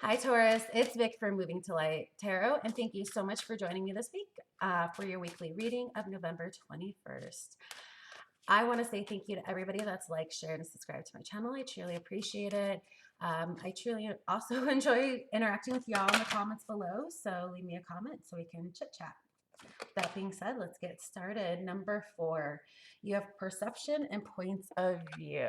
Hi, Taurus. It's Vic from Moving to Light Tarot, and thank you so much for joining me this week for your weekly reading of November 21st. I want to say thank you to everybody that's liked, shared, and subscribed to my channel. I truly appreciate it. I truly also enjoy interacting with y'all in the comments below, so leave me a comment so we can chit chat. That being said, let's get started. Number 4, you have perception and points of view.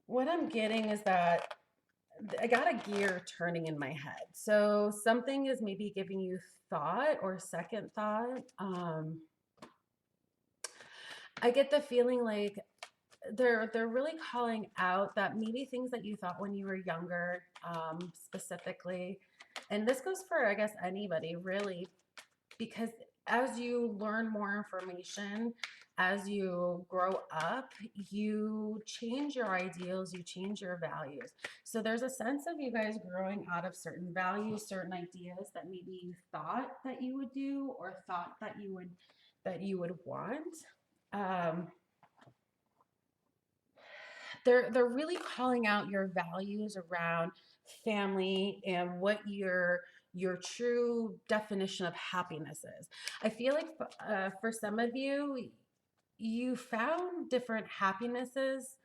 What I'm getting is that I got a gear turning in my head. So something is maybe giving you thought or second thought. I get the feeling like they're really calling out that maybe things that you thought when you were younger, specifically, and this goes for I guess anybody really, because as you learn more information, as you grow up, you change your ideals, you change your values. So there's a sense of you guys growing out of certain values, certain ideas that maybe you thought that you would do or thought that you would want. Um, they're really calling out your values around family and what your true definition of happiness is. I feel like for some of you, you found different happinesses.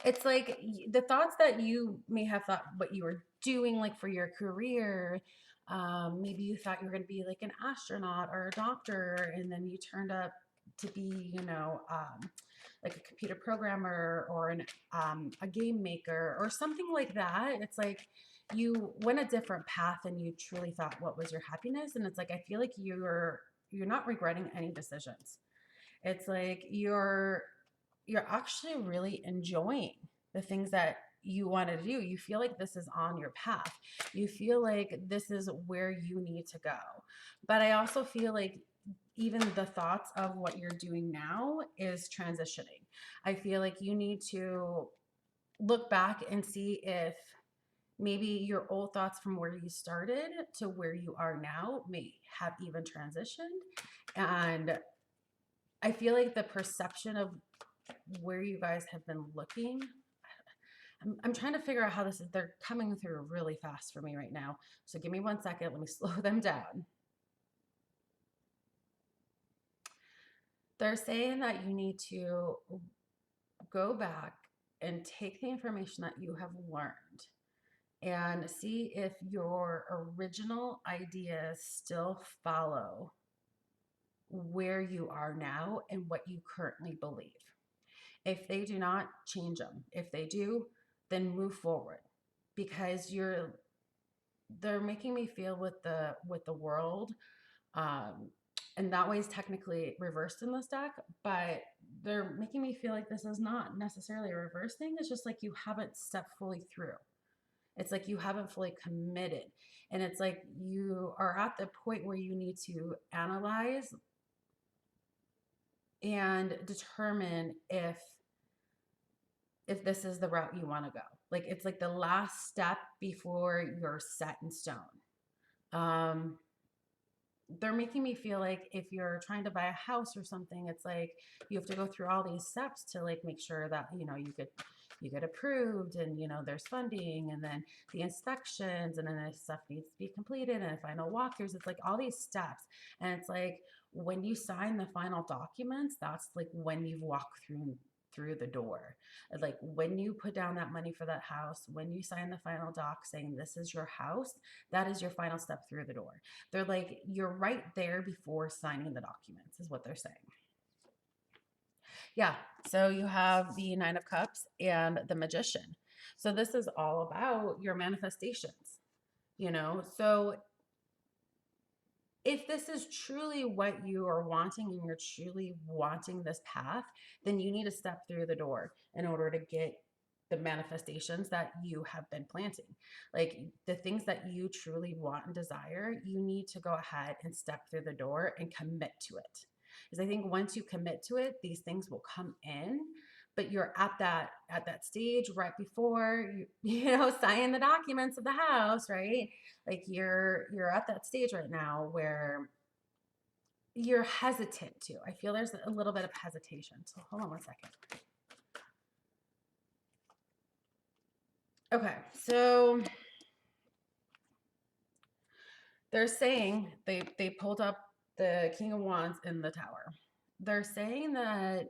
It's like the thoughts that you may have thought what you were doing, like for your career. Maybe you thought you were going to be like an astronaut or a doctor, and then you turned up to be, like a computer programmer or a game maker or something like that. It's like you went a different path and you truly thought what was your happiness. And it's like I feel like you're not regretting any decisions. It's like you're actually really enjoying the things that you want to do. You feel like this is on your path. You feel like this is where you need to go. But I also feel like even the thoughts of what you're doing now is transitioning. I feel like you need to look back and see if maybe your old thoughts from where you started to where you are now may have even transitioned. And I feel like the perception of where you guys have been looking, I'm trying to figure out how this is, they're coming through really fast for me right now. So give me 1 second, let me slow them down. They're saying that you need to go back and take the information that you have learned and see if your original ideas still follow where you are now and what you currently believe. If they do not, change them. If they do, then move forward, because they're making me feel with the world, um, and that way is technically reversed in this deck, but they're making me feel like this is not necessarily a reverse thing. It's just like you haven't stepped fully through. It's like you haven't fully committed. And it's like you are at the point where you need to analyze and determine if this is the route you want to go. Like it's like the last step before you're set in stone. Um, they're making me feel like if you're trying to buy a house or something, it's like you have to go through all these steps to like make sure that you get approved, and there's funding, and then the inspections, and then this stuff needs to be completed, and final walkthroughs. It's like all these steps, and it's like when you sign the final documents, that's like when you've walked through the door. Like when you put down that money for that house, when you sign the final doc saying this is your house, that is your final step through the door. They're like, you're right there before signing the documents, is what they're saying. Yeah. So you have the Nine of Cups and the Magician. So this is all about your manifestations. So if this is truly what you are wanting and you're truly wanting this path, then you need to step through the door in order to get the manifestations that you have been planting. Like the things that you truly want and desire, you need to go ahead and step through the door and commit to it. Because I think once you commit to it, these things will come in, but you're at that stage right before sign the documents of the house, right? Like you're at that stage right now where you're hesitant to. I feel there's a little bit of hesitation. So hold on one second. Okay, so they're saying they pulled up the King of Wands in the Tower. They're saying that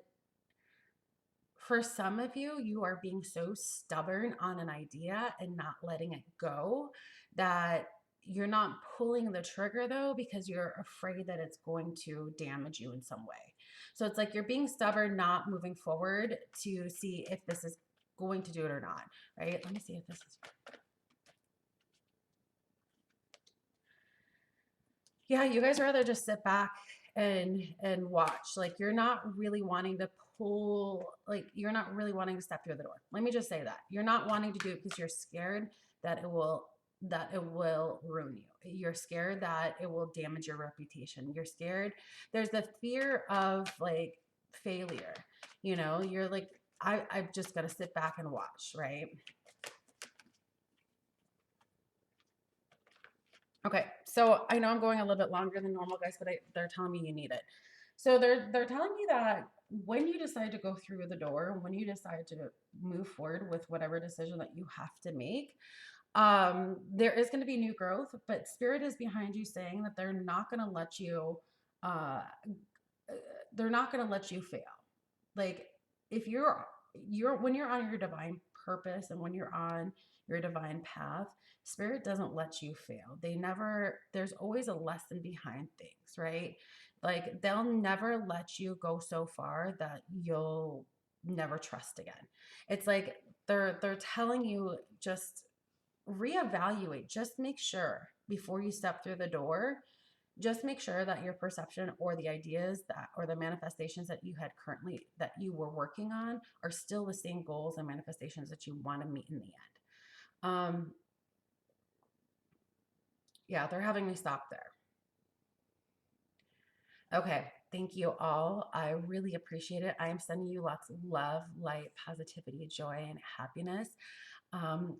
for some of you, you are being so stubborn on an idea and not letting it go that you're not pulling the trigger though because you're afraid that it's going to damage you in some way. So it's like you're being stubborn, not moving forward to see if this is going to do it or not, right? Let me see if this is. Yeah, you guys rather just sit back and watch. Like you're not really wanting to pull, like you're not really wanting to step through the door. Let me just say that. You're not wanting to do it because you're scared that it will ruin you. You're scared that it will damage your reputation. You're scared. There's the fear of like failure. You know, you're like, I've just got to sit back and watch, right? Okay, so I know I'm going a little bit longer than normal, guys, but they're telling me you need it. So they're telling me that when you decide to go through the door, when you decide to move forward with whatever decision that you have to make, there is going to be new growth, but spirit is behind you saying that uh, they're not going to let you fail. Like if you're when you're on your divine purpose and when you're on your divine path, spirit doesn't let you fail. There's always a lesson behind things, right? Like they'll never let you go so far that you'll never trust again. It's like they're telling you just reevaluate, just make sure before you step through the door, just make sure that your perception or the ideas that or the manifestations that you had currently that you were working on are still the same goals and manifestations that you want to meet in the end. Yeah, they're having me stop there. Okay, thank you all. I really appreciate it. I am sending you lots of love, light, positivity, joy, and happiness. um,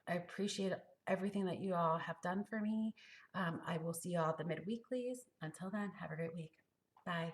I appreciate everything that you all have done for me. I will see you all at the midweeklies. Until then, have a great week. Bye.